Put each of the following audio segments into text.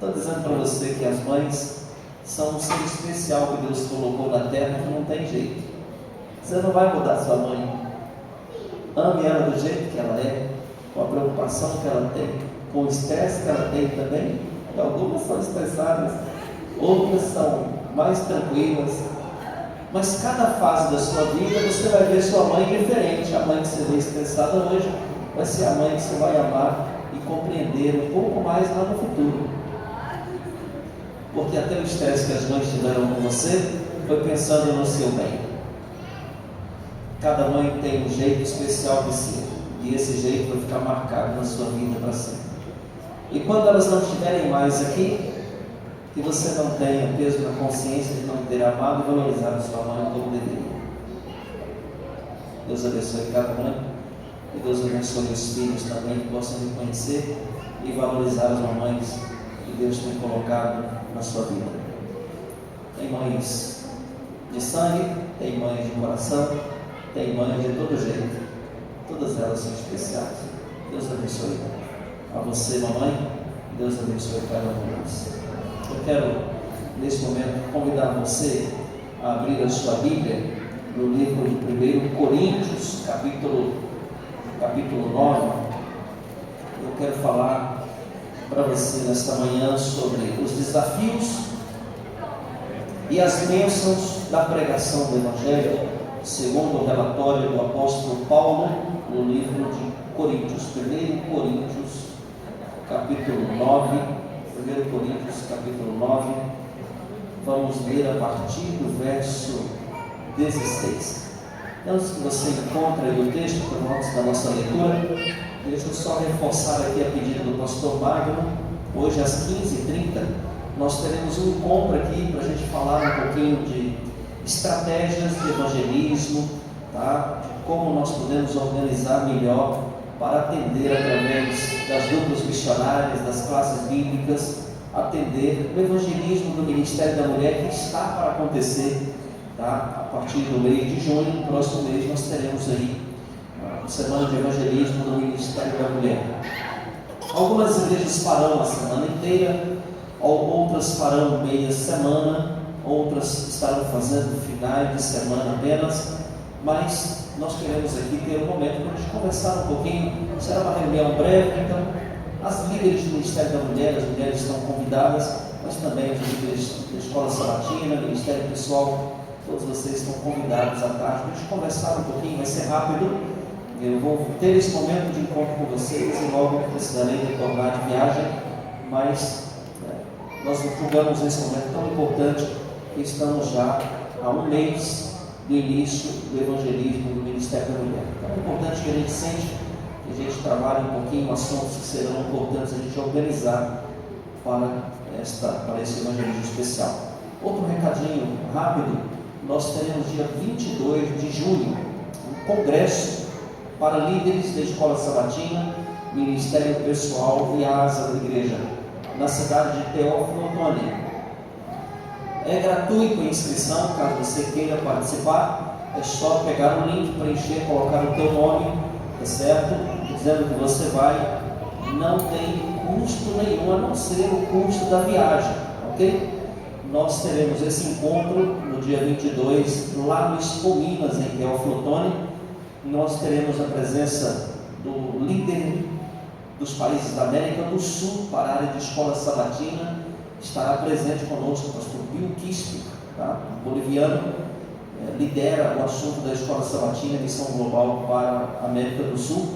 Estou dizendo para você que as mães são um ser especial que Deus colocou na terra que não tem jeito. Você não vai mudar sua mãe. Ame ela do jeito que ela é, com a preocupação que ela tem, com o estresse que ela tem também. Algumas são estressadas, outras são mais tranquilas. Mas cada fase da sua vida você vai ver sua mãe diferente. A mãe que você vê estressada hoje vai ser a mãe que você vai amar e compreender um pouco mais lá no futuro. Porque até o estresse que as mães tiveram com você foi pensando no seu bem. Cada mãe tem um jeito especial de ser, e esse jeito vai ficar marcado na sua vida para sempre. E quando elas não estiverem mais aqui, que você não tenha peso na consciência de não ter amado e valorizado a sua mãe como deveria. Deus abençoe cada mãe, e Deus abençoe os filhos também, que possam reconhecer e valorizar as mamães que Deus tem colocado na sua vida. Tem mães de sangue, tem mães de coração, tem mães de todo jeito. Todas elas são especiais. Deus abençoe a você, mamãe. Deus abençoe cada um de nós. Eu quero, nesse momento, convidar você a abrir a sua Bíblia no livro de 1 Coríntios, capítulo 9. Eu quero falar para você nesta manhã sobre os desafios e as bênçãos da pregação do Evangelho, segundo o relatório do apóstolo Paulo no livro de Coríntios. 1 Coríntios, capítulo 9. 1 Coríntios, capítulo 9. Vamos ler a partir do verso 16. Antes que você encontre aí o texto, antes da nossa leitura, deixa eu só reforçar aqui a pedido do pastor Magno. Hoje às 15h30 nós teremos um encontro aqui para a gente falar um pouquinho de estratégias de evangelismo, tá? Como nós podemos organizar melhor para atender através das duplas missionárias, das classes bíblicas, atender o evangelismo do Ministério da Mulher que está para acontecer, tá? A partir do mês de junho, no próximo mês, nós teremos aí a semana de evangelismo do Ministério da Mulher. Algumas igrejas farão a semana inteira, outras farão meia semana, outras estarão fazendo finais de semana apenas, mas nós queremos aqui ter um momento para a gente conversar um pouquinho. Será uma reunião breve, então as líderes do Ministério da Mulher, as mulheres estão convidadas, mas também os líderes da Escola Sabatina, Ministério Pessoal, todos vocês estão convidados à tarde para a gente conversar um pouquinho. Vai ser rápido, eu vou ter esse momento de encontro com vocês e logo precisarei retornar de viagem, mas nós julgamos esse momento tão importante que estamos já há um mês do início do evangelismo do Ministério da Mulher. Então é importante que a gente sente, que a gente trabalhe um pouquinho assuntos que serão importantes a gente organizar para esse evangelismo especial. Outro recadinho rápido: nós teremos dia 22 de junho um congresso para líderes da Escola Sabatina, Ministério Pessoal e Asa da Igreja, na cidade de Teófilo Otoni. É gratuito a inscrição, caso você queira participar, é só pegar o link, preencher, colocar o teu nome, tá certo? Dizendo que você vai, não tem custo nenhum a não ser o custo da viagem, ok? Nós teremos esse encontro no dia 22, lá no Expo Minas, em Teófilo Otoni. Nós teremos a presença do líder dos países da América do Sul para a área de Escola Sabatina. Estará presente conosco o pastor Bill Kisper, tá? Boliviano, lidera o assunto da Escola Sabatina, missão global para a América do Sul.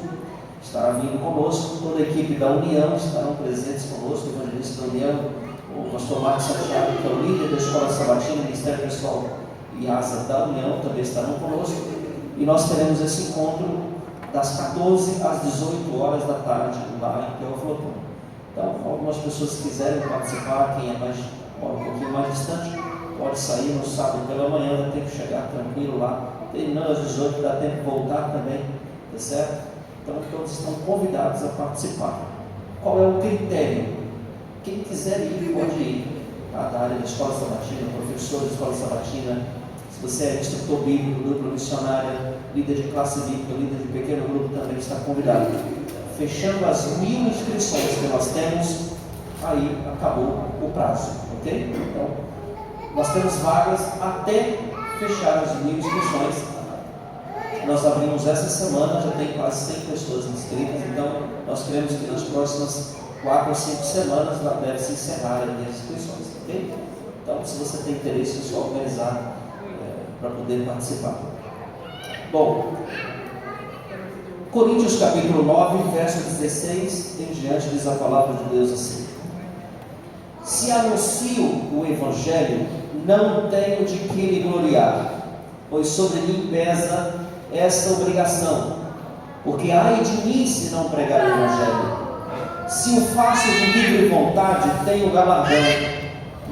Estará vindo conosco, toda a equipe da União estarão presentes conosco, o evangelista da União, o pastor Marcos Santiago, que é o líder da Escola Sabatina, Ministério Pessoal e Asa da União, também estarão conosco. E nós teremos esse encontro das 14 às 18 horas da tarde, lá em Teófilo Otoni. Então, algumas pessoas que quiserem participar, quem é um pouquinho mais distante, pode sair no sábado pela manhã, dá tempo de chegar tranquilo lá, terminando às 18, dá tempo de voltar também, tá certo? Então, todos estão convidados a participar. Qual é o critério? Quem quiser ir, pode ir, tá? Da área da Escola Sabatina, professor da Escola Sabatina, se você é instrutor bíblico, dupla missionária, líder de classe bíblica, líder de pequeno grupo, também está convidado. Fechando as 1000 inscrições que nós temos, aí acabou o prazo, ok? Então, nós temos vagas até fechar as 1000 inscrições. Nós abrimos essa semana, já tem quase 100 pessoas inscritas, então nós queremos que nas próximas 4 ou 5 semanas já deve se encerrar as inscrições, ok? Então, se você tem interesse, é só organizar para poder participar. Bom, Coríntios capítulo 9, verso 16 em diante, diz a palavra de Deus assim: se anuncio o Evangelho, não tenho de que me gloriar, pois sobre mim pesa esta obrigação, porque ai de mim se não pregar o Evangelho. Se o faço de livre vontade, tenho galardão,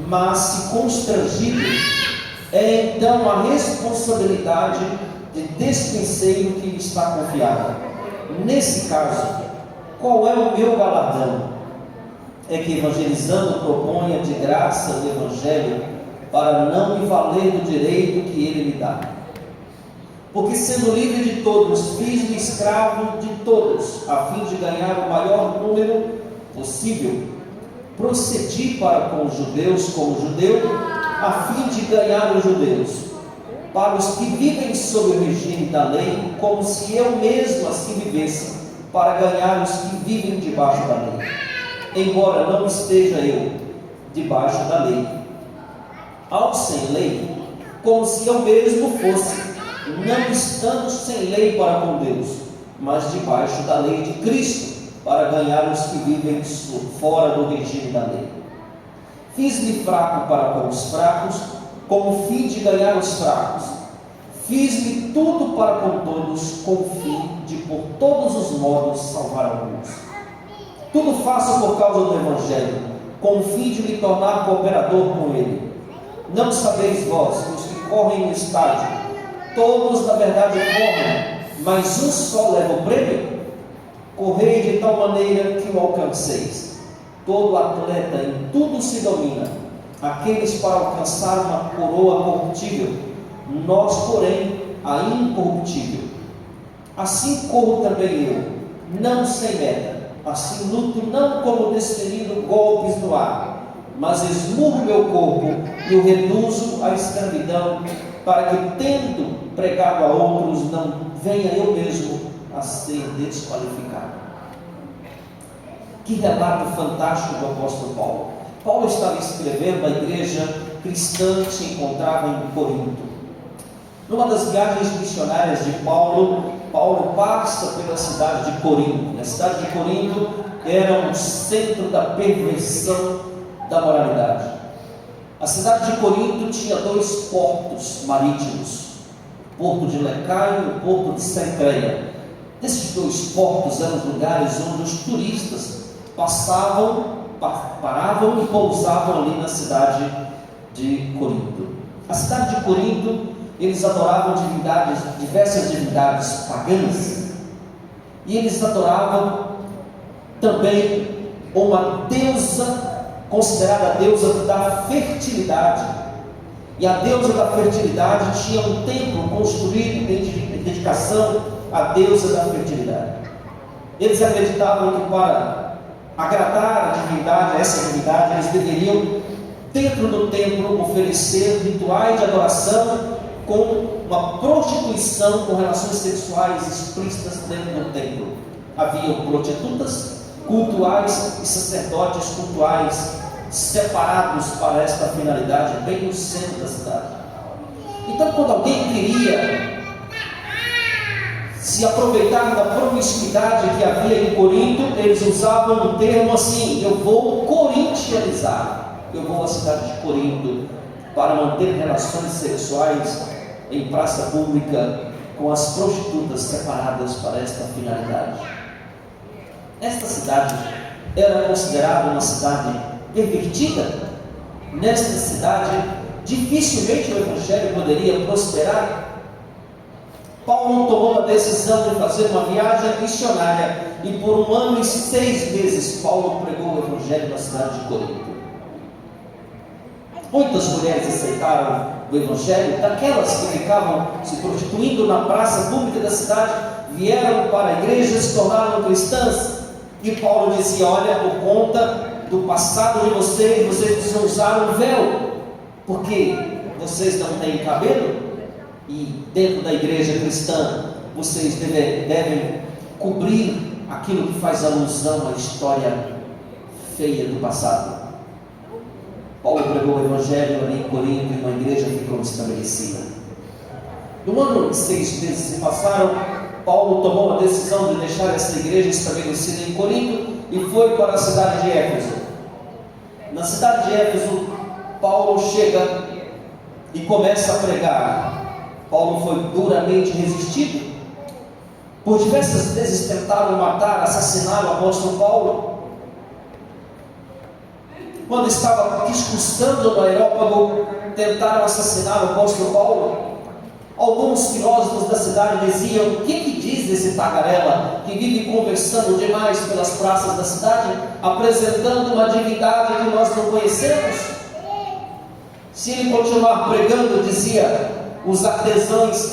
mas se constrangido, é então a responsabilidade de despenseiro que me está confiada. Nesse caso, qual é o meu galardão? É que evangelizando proponha de graça o Evangelho, para não me valer do direito que ele me dá. Porque sendo livre de todos, fiz-me escravo de todos, a fim de ganhar o maior número possível. Procedi para com os judeus como judeu, a fim de ganhar os judeus. Para os que vivem sob o regime da lei, como se eu mesmo assim vivesse, para ganhar os que vivem debaixo da lei, embora não esteja eu debaixo da lei. Ao sem lei, como se eu mesmo fosse, não estando sem lei para com Deus, mas debaixo da lei de Cristo, para ganhar os que vivem fora do regime da lei. Fiz-me fraco para com os fracos, com o fim de ganhar os fracos. Fiz-me tudo para com todos, com o fim de por todos os modos salvar alguns. Tudo faço por causa do Evangelho, com o fim de me tornar cooperador com ele. Não sabeis vós que os que correm no estádio, todos na verdade correm, mas um só leva o prêmio? Correi de tal maneira que o alcanceis. Todo atleta em tudo se domina, aqueles para alcançar uma coroa corruptível, nós porém a incorruptível. Assim corro também eu, não sem meta, assim luto não como desferindo golpes no ar, mas esmurro meu corpo e o reduzo à escravidão, para que, tendo pregado a outros, não venha eu mesmo a ser desqualificado. Que relato fantástico do apóstolo Paulo. Paulo estava escrevendo à igreja cristã que se encontrava em Corinto. Numa das viagens missionárias de Paulo, Paulo passa pela cidade de Corinto. A cidade de Corinto era um centro da perversão da moralidade. A cidade de Corinto tinha 2 portos marítimos, o porto de Lecaio e o porto de Cencreia. Esses 2 portos eram os lugares onde os turistas paravam e pousavam ali na cidade de Corinto. A cidade de Corinto, eles adoravam diversas divindades pagãs, e eles adoravam também uma deusa, considerada a deusa da fertilidade. E a deusa da fertilidade tinha um templo construído em dedicação à deusa da fertilidade. Eles acreditavam que para agradar a divindade, essa divindade, eles deveriam, dentro do templo, oferecer rituais de adoração com uma prostituição, com relações sexuais explícitas dentro do templo. Havia prostitutas cultuais e sacerdotes cultuais separados para esta finalidade, bem no centro da cidade. Então, quando alguém queria se aproveitar da promiscuidade que havia em Corinto, eles usavam um termo assim: eu vou corintianizar, eu vou à cidade de Corinto para manter relações sexuais em praça pública com as prostitutas separadas para esta finalidade. Esta cidade era considerada uma cidade pervertida. Nesta cidade, dificilmente o Evangelho poderia prosperar. Paulo tomou a decisão de fazer uma viagem missionária, e por 1 ano e 6 meses Paulo pregou o Evangelho na cidade de Corinto. Muitas mulheres aceitaram o Evangelho, daquelas que ficavam se prostituindo na praça pública da cidade, vieram para a igreja, se tornaram cristãs. E Paulo dizia: olha, por conta do passado de vocês, vocês precisam usar um véu, porque vocês não têm cabelo, e dentro da igreja cristã, vocês devem cobrir aquilo que faz alusão à história feia do passado. Paulo pregou o evangelho ali em Corinto, e uma igreja ficou estabelecida. No ano que 6 meses se passaram, Paulo tomou a decisão de deixar essa igreja estabelecida em Corinto e foi para a cidade de Éfeso. Na cidade de Éfeso, Paulo chega e começa a pregar. Paulo foi duramente resistido. Por diversas vezes tentaram matar, assassinar o apóstolo Paulo. Quando estava discursando no Areópago, tentaram assassinar o apóstolo Paulo. Alguns filósofos da cidade diziam: o que diz esse tagarela que vive conversando demais pelas praças da cidade, apresentando uma divindade que nós não conhecemos? Se ele continuar pregando, dizia, os artesãos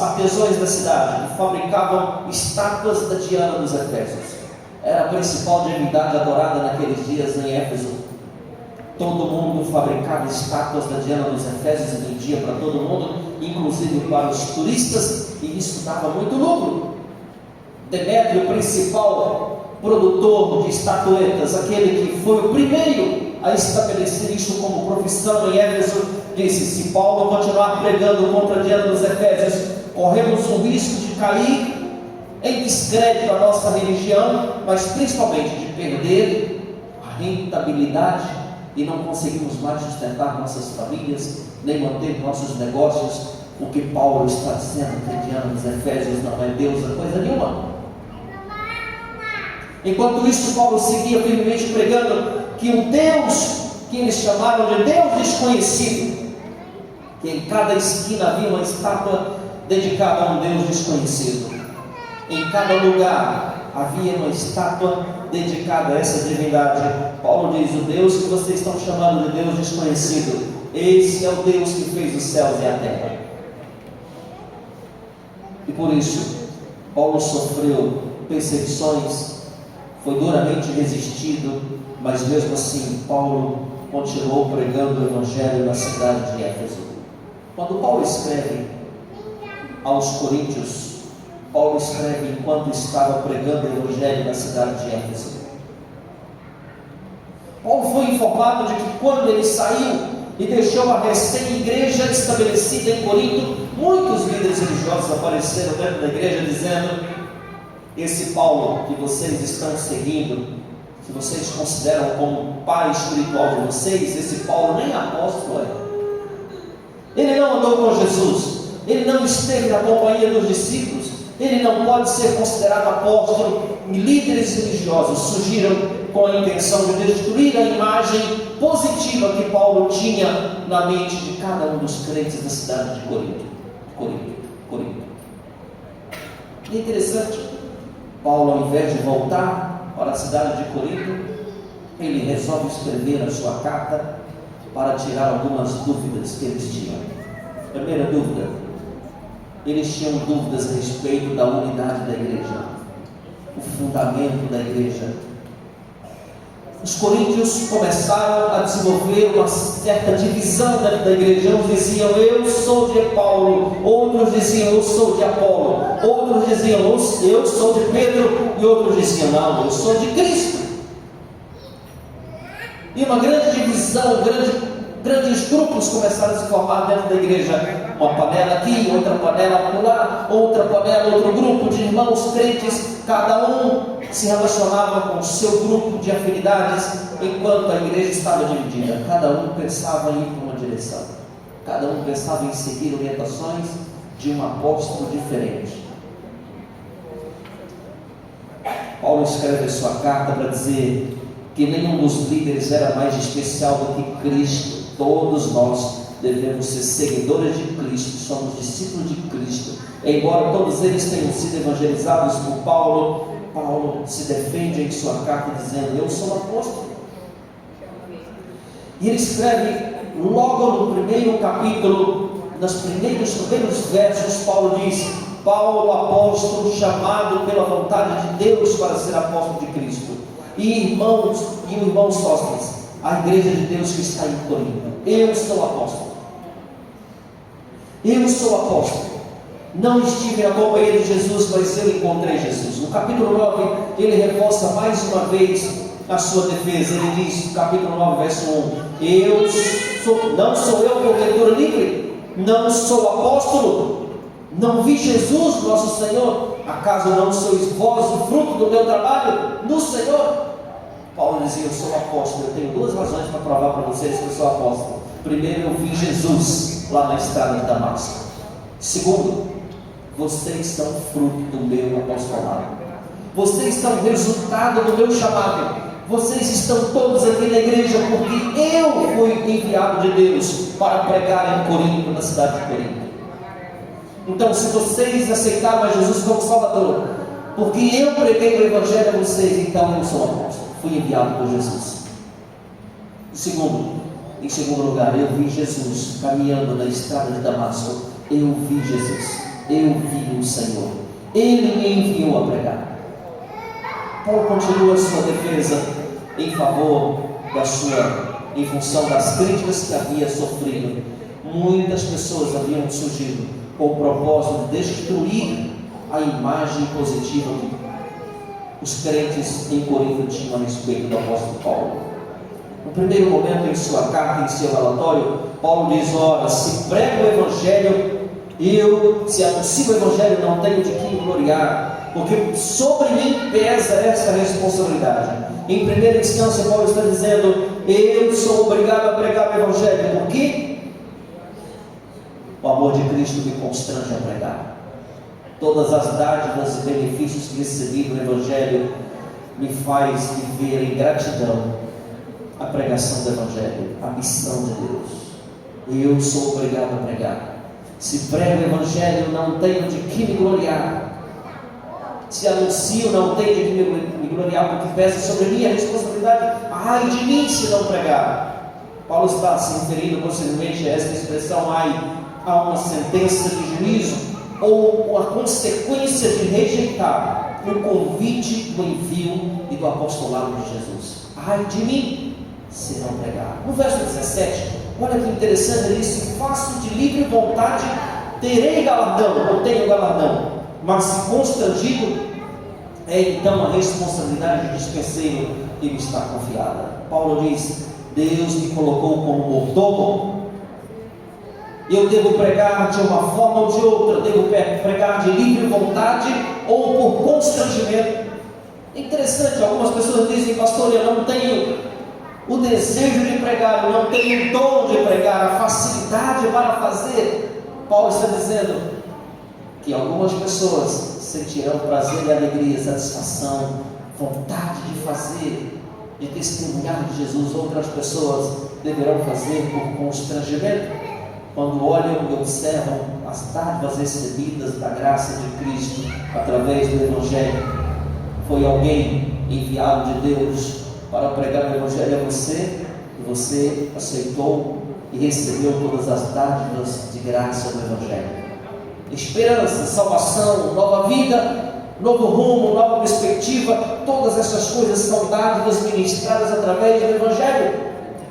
da cidade, que fabricavam estátuas da Diana dos Efésios. Era a principal divindade adorada naqueles dias em Éfeso. Todo mundo fabricava estátuas da Diana dos Efésios e vendia para todo mundo, inclusive para os turistas, e isso dava muito lucro. Demétrio, principal produtor de estatuetas, aquele que foi o primeiro a estabelecer isso como profissão em Éfeso, disse: se Paulo continuar pregando contra a Diana dos Efésios, corremos o risco de cair em descrédito a nossa religião, mas principalmente de perder a rentabilidade, e não conseguimos mais sustentar nossas famílias, nem manter nossos negócios. O que Paulo está dizendo que a Diana dos Efésios não é deusa coisa nenhuma. Enquanto isso, Paulo seguia firmemente pregando que o Deus que eles chamaram de Deus desconhecido, que em cada esquina havia uma estátua dedicada a um Deus desconhecido, em cada lugar havia uma estátua dedicada a essa divindade. Paulo diz: o Deus que vocês estão chamando de Deus desconhecido, esse é o Deus que fez os céus e a terra. E por isso Paulo sofreu perseguições, foi duramente resistido, mas mesmo assim Paulo continuou pregando o evangelho na cidade de Éfeso. Quando Paulo escreve aos Coríntios, Paulo escreve enquanto estava pregando o evangelho na cidade de Éfeso. Paulo foi informado de que quando ele saiu e deixou a recém-igreja estabelecida em Corinto, muitos líderes religiosos apareceram dentro da igreja dizendo: esse Paulo que vocês estão seguindo, que vocês consideram como pai espiritual de vocês, esse Paulo nem apóstolo é. Ele não andou com Jesus, ele não esteve na companhia dos discípulos, ele não pode ser considerado apóstolo. E líderes religiosos surgiram com a intenção de destruir a imagem positiva que Paulo tinha na mente de cada um dos crentes da cidade de Corinto. E é interessante, Paulo, ao invés de voltar para a cidade de Corinto, ele resolve escrever a sua carta para tirar algumas dúvidas que eles tinham. Primeira dúvida: eles tinham dúvidas a respeito da unidade da igreja, o fundamento da igreja. Os coríntios começaram a desenvolver uma certa divisão dentro da igreja. Uns diziam: eu sou de Paulo, outros diziam: eu sou de Apolo, outros diziam: eu sou de Pedro, e outros diziam: não, eu sou de Cristo. E uma grande divisão, grandes grupos começaram a se formar dentro da igreja. Uma panela aqui, outra panela por lá, outra panela, outro grupo de irmãos crentes, cada um se relacionava com o seu grupo de afinidades, enquanto a igreja estava dividida. Cada um pensava em ir para uma direção, cada um pensava em seguir orientações de um apóstolo diferente. Paulo escreve a sua carta para dizer que nenhum dos líderes era mais especial do que Cristo. Todos nós devemos ser seguidores de Cristo, somos discípulos de Cristo. Embora todos eles tenham sido evangelizados por Paulo, Paulo se defende em sua carta dizendo: eu sou apóstolo. E ele escreve logo no primeiro capítulo, nos primeiros versos, Paulo diz: Paulo, apóstolo, chamado pela vontade de Deus para ser apóstolo de Cristo, e o irmão Sóstenes, à igreja de Deus que está em Corinto: eu sou apóstolo. Eu sou apóstolo. Não estive na companhia de Jesus, mas eu encontrei Jesus. No capítulo 9, ele reforça mais uma vez a sua defesa. Ele diz, no capítulo 9, verso 1: não sou eu porventura livre? Não sou apóstolo? Não vi Jesus, nosso Senhor? Acaso não sois vós o fruto do meu trabalho no Senhor? Paulo dizia: eu sou apóstolo. Eu tenho duas razões para provar para vocês que eu sou apóstolo. Primeiro, eu vi Jesus lá na estrada de Damasco. Segundo, vocês são fruto do meu apostolado. Vocês são resultado do meu chamado. Vocês estão todos aqui na igreja porque eu fui enviado de Deus para pregar em Corinto, na cidade de Corinto. Então, se vocês aceitaram a Jesus como Salvador, porque eu preguei o Evangelho a vocês, então eu sou apóstolo. Fui enviado por Jesus. Em segundo lugar, eu vi Jesus caminhando na estrada de Damasco. Eu vi Jesus. Eu vi o Senhor. Ele me enviou a pregar. Paulo continua a sua defesa em favor em função das críticas que havia sofrido. Muitas pessoas haviam surgido com o propósito de destruir a imagem positiva que os crentes em Corinto tinham a respeito do apóstolo Paulo. No primeiro momento, em sua carta, em seu relatório, Paulo diz: ora, se prego o Evangelho, se anuncio o Evangelho, não tenho de que me gloriar, porque sobre mim pesa essa responsabilidade. Em primeira instância, Paulo está dizendo: eu sou obrigado a pregar o Evangelho, porque o amor de Cristo me constrange a pregar. Todas as dádivas e benefícios que recebi no Evangelho me faz viver em gratidão a pregação do Evangelho, a missão de Deus. Eu sou obrigado a pregar. Se prego o Evangelho, não tenho de que me gloriar. Se anuncio, não tenho de que me gloriar, porque pesa sobre mim a responsabilidade. Ai de mim se não pregar. Paulo está se referindo possivelmente a essa expressão: ai, a uma sentença de juízo, ou a consequência de rejeitar o convite do envio e do apostolado de Jesus. Ai de mim se não pregar. No verso 17, olha que interessante, ele diz: se faço de livre vontade, terei galardão, ou tenho galardão, mas se constrangido, é então a responsabilidade de dispenseiro que me está confiada. Paulo diz: Deus me colocou como mordomo. Eu devo pregar de uma forma ou de outra, devo pregar de livre vontade ou por constrangimento. É interessante, algumas pessoas dizem: pastor, eu não tenho o desejo de pregar, eu não tenho o dom de pregar, a facilidade para fazer. Paulo está dizendo que algumas pessoas sentirão prazer e alegria, satisfação, vontade de fazer, de testemunhar de Jesus. Outras pessoas deverão fazer por constrangimento, quando olham e observam as dádivas recebidas da graça de Cristo através do Evangelho. Foi alguém enviado de Deus para pregar o Evangelho a você, e você aceitou e recebeu todas as dádivas de graça do Evangelho. Esperança, salvação, nova vida, novo rumo, nova perspectiva, todas essas coisas são dádivas ministradas através do Evangelho.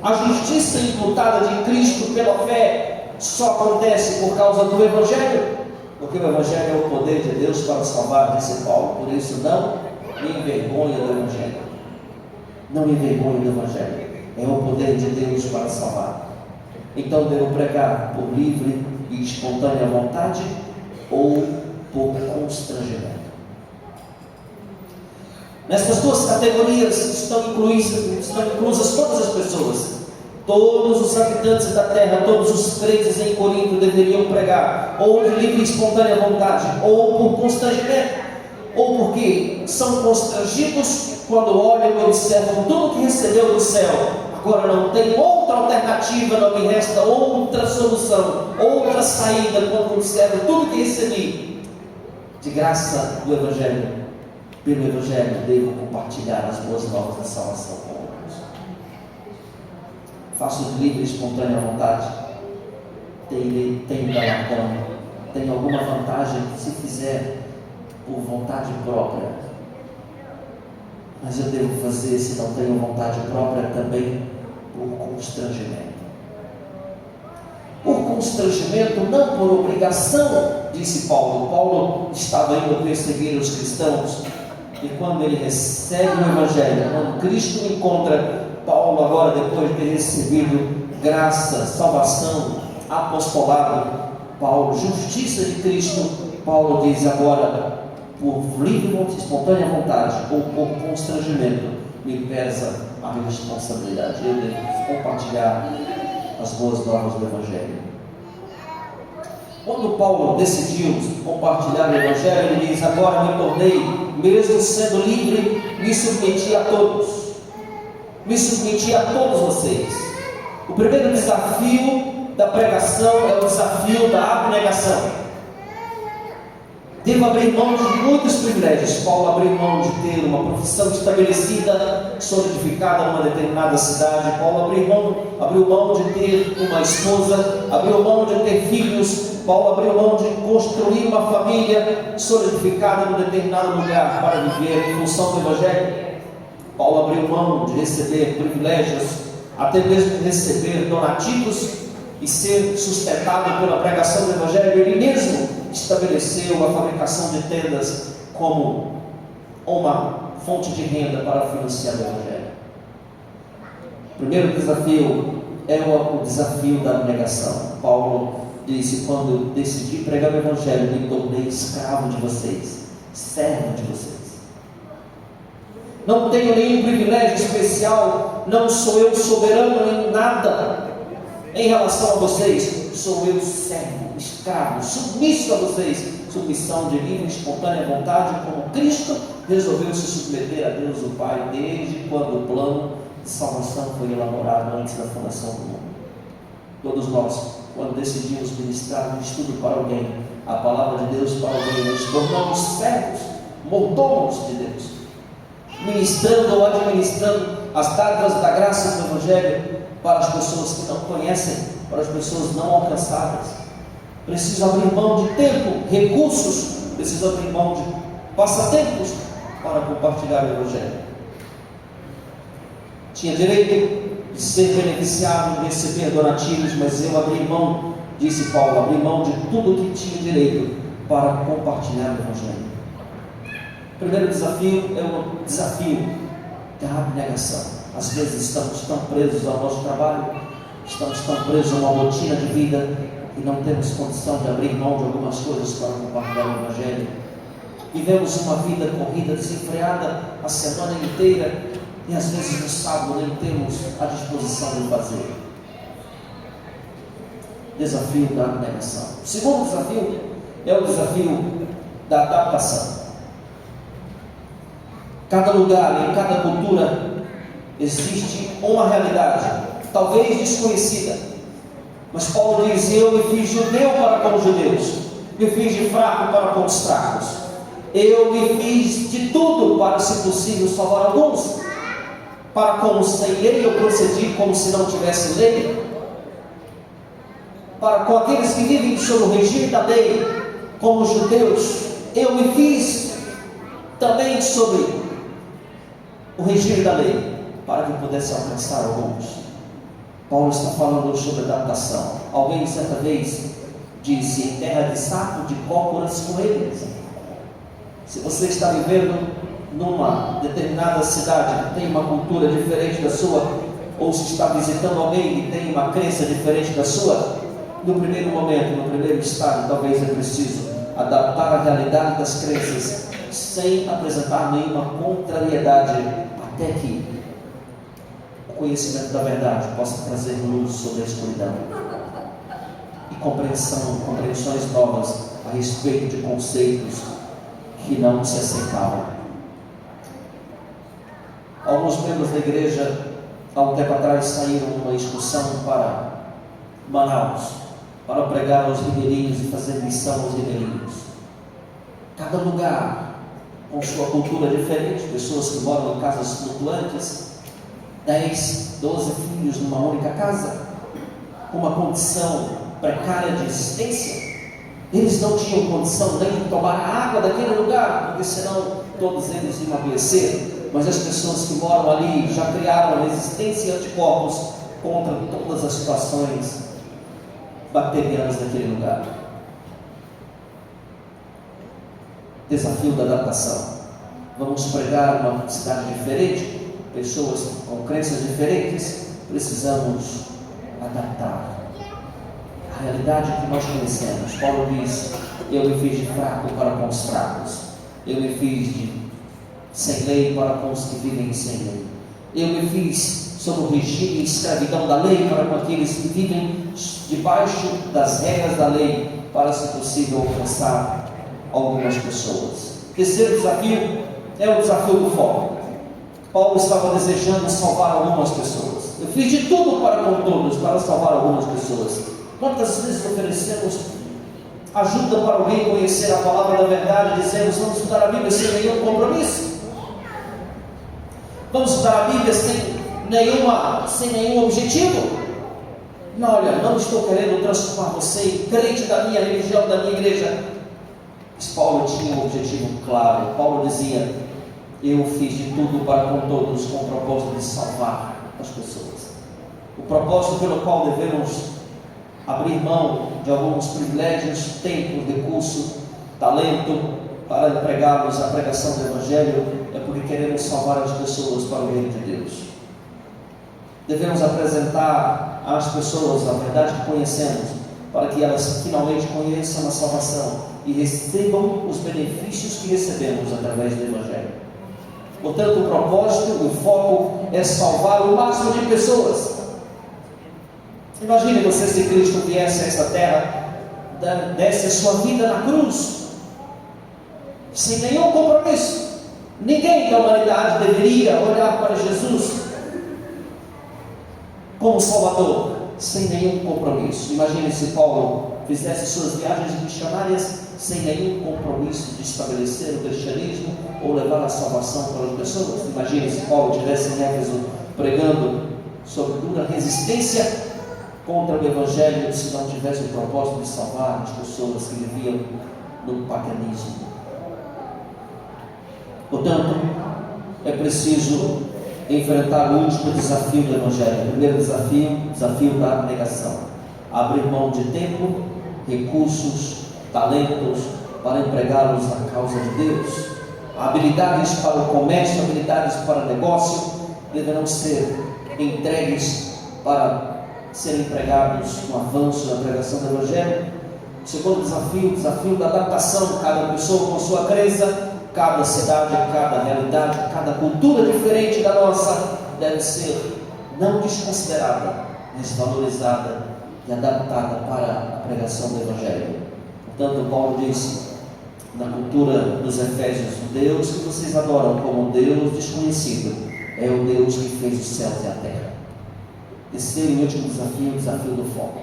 A justiça imputada de Cristo pela fé só acontece por causa do Evangelho, porque o Evangelho é o poder de Deus para salvar, disse Paulo. Por isso, não me envergonha do Evangelho. Não me envergonhe do Evangelho. É o poder de Deus para salvar. Então, devo pregar por livre e espontânea vontade ou por constrangimento. Nessas duas categorias estão inclusas todas as pessoas. Todos os habitantes da terra, todos os crentes em Corinto deveriam pregar ou de livre e espontânea vontade, ou por constrangimento, ou porque são constrangidos quando olham e observam tudo que recebeu do céu. Agora não tem outra alternativa, não me resta outra solução, outra saída quando observo tudo que recebi de graça do Evangelho. Pelo Evangelho devo compartilhar as boas novas da salvação com outros. Faço de livre e espontânea vontade, tenho galardão, tenho alguma vantagem se fizer por vontade própria. Mas eu devo fazer, se não tenho vontade própria, também constrangimento. Por constrangimento, não por obrigação, disse Paulo. Paulo estava indo perseguir os cristãos, e quando ele recebe o Evangelho, quando Cristo encontra Paulo agora, depois de ter recebido graça, salvação, apostolado, Paulo, justiça de Cristo, Paulo diz agora, por livre, espontânea vontade ou por constrangimento, me pesa a responsabilidade. Eu devo compartilhar as boas novas do Evangelho. Quando Paulo decidiu compartilhar o Evangelho, ele diz: agora me tornei, mesmo sendo livre, me submeti a todos. Me submeti a todos vocês. O primeiro desafio da pregação é o desafio da abnegação. Devo abrir mão de muitos privilégios. Paulo abriu mão de ter uma profissão estabelecida, solidificada numa determinada cidade. Paulo abriu mão de ter uma esposa, abriu mão de ter filhos. Paulo abriu mão de construir uma família solidificada num determinado lugar para viver em função do Evangelho. Paulo abriu mão de receber privilégios, até mesmo de receber donativos e ser sustentado pela pregação do Evangelho. Ele mesmo estabeleceu a fabricação de tendas como uma fonte de renda para financiar o Evangelho. O primeiro desafio é o desafio da abnegação. Paulo disse: quando eu decidi pregar o Evangelho, me tornei escravo de vocês, servo de vocês. Não tenho nenhum privilégio especial, não sou eu soberano em nada em relação a vocês, sou eu servo, escravo, submisso a vocês, submissão de livre e espontânea vontade, como Cristo resolveu se submeter a Deus o Pai, desde quando o plano de salvação foi elaborado antes da fundação do mundo. Todos nós, quando decidimos ministrar um estudo para alguém, a palavra de Deus para alguém, nos tornamos servos, mordomos de Deus, ministrando ou administrando as dádivas da graça do Evangelho para as pessoas que não conhecem, para as pessoas não alcançadas. Preciso abrir mão de tempo, recursos, preciso abrir mão de passatempos para compartilhar o Evangelho. Tinha direito de ser beneficiado, de receber donativos, mas eu abri mão, disse Paulo, abri mão de tudo que tinha direito para compartilhar o Evangelho. O primeiro desafio é o desafio da abnegação. Às vezes estamos tão presos ao nosso trabalho, estamos tão presos a uma rotina de vida e não temos condição de abrir mão de algumas coisas para compartilhar o Evangelho. Vivemos uma vida corrida, desenfreada a semana inteira e às vezes no sábado nem temos a disposição de fazer. Desafio da abnegação. O segundo desafio é o desafio da adaptação. Cada lugar, em cada cultura, existe uma realidade, talvez desconhecida, mas Paulo diz: eu me fiz judeu para com os judeus, me fiz de fraco para com os fracos, eu me fiz de tudo para, se possível, salvar alguns. Para como sem lei eu procedi como se não tivesse lei. Para com aqueles que vivem sob o regime da lei, como os judeus, eu me fiz também sobre o regime da lei, para que pudesse alcançar alguns. Paulo está falando sobre adaptação. Alguém certa vez disse: em terra de saco, de cócoras coelhas. Se você está vivendo numa determinada cidade que tem uma cultura diferente da sua, ou se está visitando alguém que tem uma crença diferente da sua, no primeiro momento, no primeiro estágio, talvez é preciso adaptar a realidade das crenças sem apresentar nenhuma contrariedade, até que o conhecimento da verdade possa trazer luz sobre a escuridão e compreensões novas a respeito de conceitos que não se aceitavam. Alguns membros da igreja, há um tempo atrás, saíram numa excursão para Manaus, para pregar aos ribeirinhos e fazer missão aos ribeirinhos. Cada lugar com sua cultura diferente, pessoas que moram em casas flutuantes, 10, 12 filhos numa única casa, com uma condição precária de existência. Eles não tinham condição nem de tomar a água daquele lugar, porque senão todos eles iam adoecer. Mas as pessoas que moram ali já criaram resistência e anticorpos contra todas as situações bacterianas daquele lugar. Desafio da adaptação. Vamos pregar numa cidade diferente, pessoas com crenças diferentes, precisamos adaptar a realidade que nós conhecemos. Paulo diz: eu me fiz de fraco para com os fracos, eu me fiz de sem lei para com os que vivem sem lei, eu me fiz sob o regime e escravidão da lei para com aqueles que vivem debaixo das regras da lei, para, se possível, alcançar algumas pessoas. Terceiro desafio é o desafio do foco. Paulo estava desejando salvar algumas pessoas. Eu fiz de tudo para com todos, para salvar algumas pessoas. Quantas vezes oferecemos ajuda para alguém conhecer a palavra da verdade, dizemos: vamos estudar a Bíblia sem nenhum compromisso, vamos estudar a Bíblia sem nenhum objetivo? Não, olha, não estou querendo transformar você em crente da minha religião, da minha igreja. Mas Paulo tinha um objetivo claro. Paulo dizia: eu fiz de tudo para com todos, com o propósito de salvar as pessoas. O propósito pelo qual devemos abrir mão de alguns privilégios, tempo, recurso, talento, para empregá-los à pregação do Evangelho, é porque queremos salvar as pessoas para o reino de Deus. Devemos apresentar às pessoas a verdade que conhecemos, para que elas finalmente conheçam a salvação e recebam os benefícios que recebemos através do Evangelho. Portanto, o propósito, o foco é salvar o máximo de pessoas. Imagine você, se Cristo viesse a esta terra, desse a sua vida na cruz, sem nenhum compromisso. Ninguém da humanidade deveria olhar para Jesus como Salvador, sem nenhum compromisso. Imagine se Paulo fizesse suas viagens missionárias sem nenhum compromisso de estabelecer o cristianismo ou levar a salvação para as pessoas. Imagine se Paulo estivesse em Éfeso pregando sobre dura resistência contra o Evangelho, se não tivesse o propósito de salvar as pessoas que viviam no paganismo. Portanto, é preciso enfrentar o último desafio do Evangelho. O primeiro desafio da abnegação. Abrir mão de tempo, recursos, talentos para empregá-los na causa de Deus. Habilidades para o comércio, habilidades para o negócio deverão ser entregues para serem empregados no avanço da pregação do Evangelho. O segundo desafio, o desafio da adaptação. Cada pessoa com sua crença, cada cidade, cada realidade, cada cultura diferente da nossa deve ser não desconsiderada, mas valorizada e adaptada para a pregação do Evangelho. Portanto, Paulo disse na cultura dos Efésios: o Deus que vocês adoram como Deus desconhecido é o Deus que fez os céus e a terra. Terceiro e último desafio, o desafio do foco.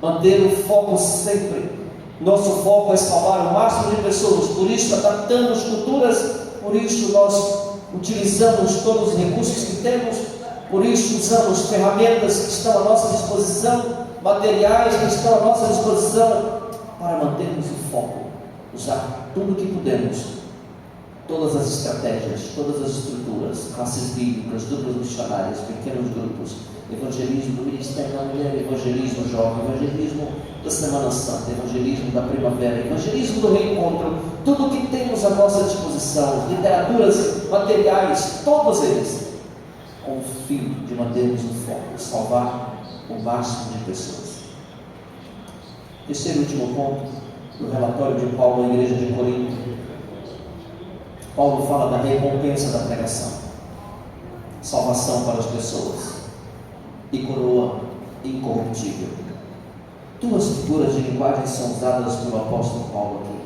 Manter o foco sempre. Nosso foco é salvar o máximo de pessoas, por isso adaptamos culturas, por isso nós utilizamos todos os recursos que temos, por isso usamos ferramentas que estão à nossa disposição, materiais que estão à nossa disposição, para mantermos o foco, usar tudo o que pudermos, todas as estratégias, todas as estruturas, classes bíblicas, duplas missionárias, pequenos grupos, evangelismo do Ministério da Mulher, evangelismo jovem, evangelismo da Semana Santa, evangelismo da primavera, evangelismo do reencontro, tudo o que temos à nossa disposição, literaturas, materiais, todos eles, com o fim de mantermos o foco, salvar o máximo de pessoas. Terceiro e último ponto do relatório de Paulo à igreja de Corinto. Paulo fala da recompensa da pregação, salvação para as pessoas e coroa incorruptível. Duas figuras de linguagem são usadas pelo apóstolo Paulo aqui.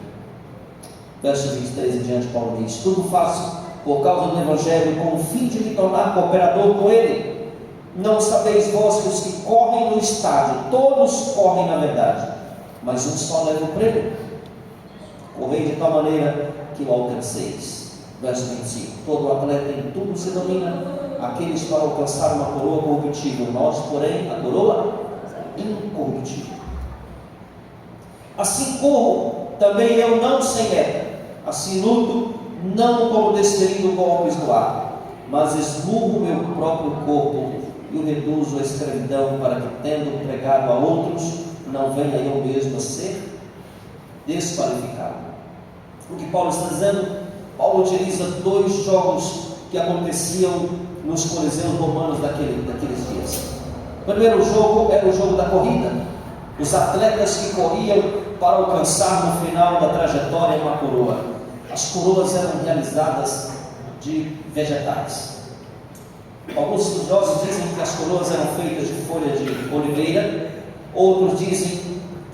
Verso 23 em diante, Paulo diz: tudo faço por causa do Evangelho, com o fim de me tornar cooperador com ele. Não sabeis vós que os que correm no estádio, todos correm na verdade, mas um só leva o prêmio. Correi de tal maneira que o alcanceis. Verso 25: todo atleta em tudo se domina, aqueles para alcançar uma coroa corruptível, nós, porém, a coroa incorruptível. Assim corro também eu, não sem meta, assim luto, não como desferindo golpes no ar, mas esmurro meu próprio corpo e o reduzo à escravidão, para que, tendo pregado a outros, não venha eu mesmo a ser desqualificado. O que Paulo está dizendo? Paulo utiliza dois jogos que aconteciam nos coliseus romanos daqueles dias. O primeiro jogo era o jogo da corrida. Os atletas que corriam para alcançar no final da trajetória uma coroa. As coroas eram realizadas de vegetais. Alguns estudiosos dizem que as coroas eram feitas de folha de oliveira, outros dizem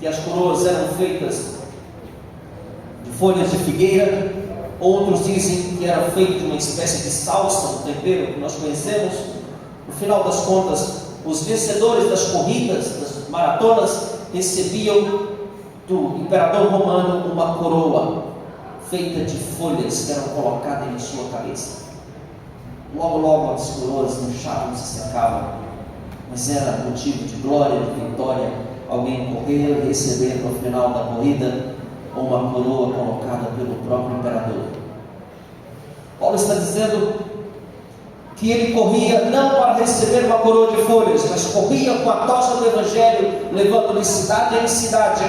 que as coroas eram feitas de folhas de figueira, outros dizem que era feito de uma espécie de salsa, um tempero que nós conhecemos. No final das contas, os vencedores das corridas, das maratonas, recebiam do imperador romano uma coroa feita de folhas que eram colocadas em sua cabeça. Logo, logo as coroas murchavam, se secavam, mas era motivo de glória, de vitória, alguém correr e receber no final da corrida uma coroa colocada pelo próprio imperador. Paulo está dizendo que ele corria não para receber uma coroa de folhas, mas corria com a tocha do Evangelho, levando de cidade em cidade,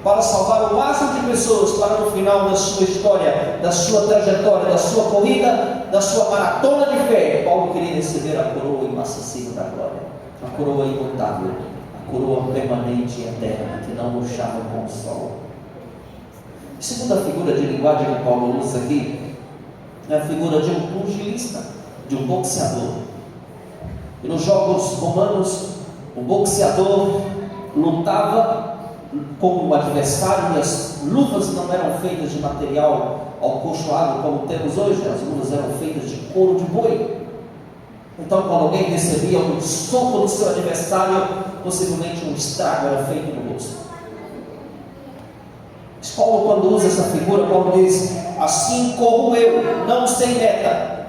para salvar o máximo de pessoas, para no final da sua história, da sua trajetória, da sua corrida, da sua maratona de fé, Paulo queria receber a coroa imacessível da glória, a coroa imutável, a coroa permanente e eterna, que não murchava com o sol. A segunda figura de linguagem que Paulo usa aqui é a figura de um pugilista, de um boxeador. E nos jogos romanos, o boxeador lutava com o adversário e as luvas não eram feitas de material alcochoado como temos hoje, as luvas eram feitas de couro de boi. Então, quando alguém recebia um soco do seu adversário, possivelmente um estrago era feito no rosto. Mas Paulo, quando usa essa figura, Paulo diz: assim corro eu, não sem meta,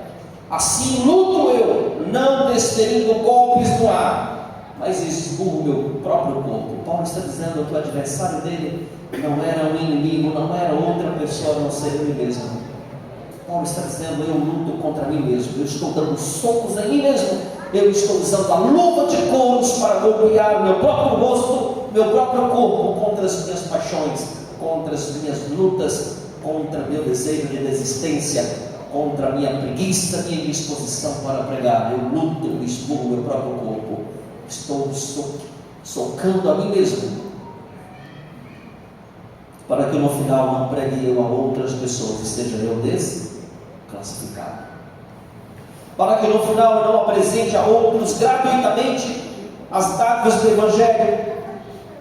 assim luto eu, não desferindo golpes no ar, mas esburro meu próprio corpo. Paulo está dizendo que o adversário dele não era um inimigo, não era outra pessoa a não ser ele mesmo. Paulo está dizendo: eu luto contra mim mesmo, eu estou dando socos em mim mesmo, eu estou usando a luva de couros para golpear o meu próprio rosto, meu próprio corpo, contra as minhas paixões, contra as minhas lutas, contra meu desejo de desistência, contra a minha preguiça, minha indisposição para pregar. Eu luto, eu esburro meu próprio corpo, estou socando a mim mesmo, para que no final não pregue eu a outras pessoas e seja eu desclassificado, para que no final eu não apresente a outros gratuitamente as dádivas do Evangelho,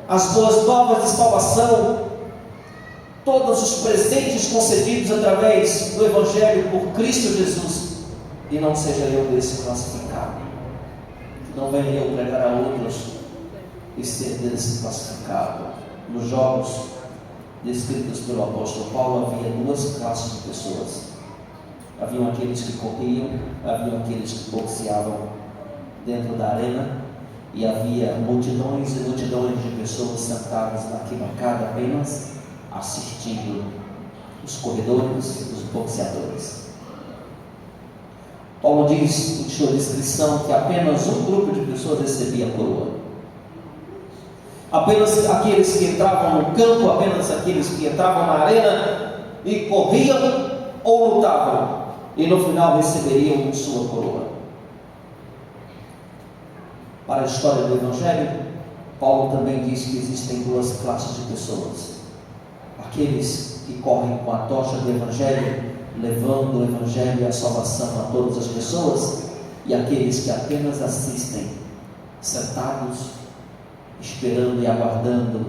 as boas novas de salvação, todos os presentes concedidos através do Evangelho por Cristo Jesus, e não seja eu desclassificado, não venha eu pregar a outros e ser desclassificado. Nos jogos descritos pelo apóstolo Paulo havia duas classes de pessoas: haviam aqueles que corriam, haviam aqueles que boxeavam dentro da arena, e havia multidões e multidões de pessoas sentadas na arquibancada apenas assistindo os corredores, os boxeadores. Paulo diz em sua descrição que apenas um grupo de pessoas recebia a coroa. Apenas aqueles que entravam no campo, apenas aqueles que entravam na arena e corriam ou lutavam, e no final receberiam sua coroa. Para a história do Evangelho, Paulo também diz que existem duas classes de pessoas: aqueles que correm com a tocha do Evangelho, levando o Evangelho e a salvação a todas as pessoas, e aqueles que apenas assistem, sentados, esperando e aguardando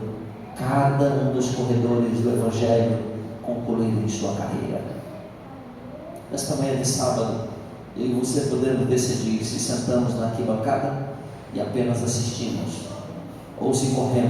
cada um dos corredores do Evangelho concluírem sua carreira. Nesta manhã de sábado, eu e você podemos decidir se sentamos na arquibancada e apenas assistimos, ou se corremos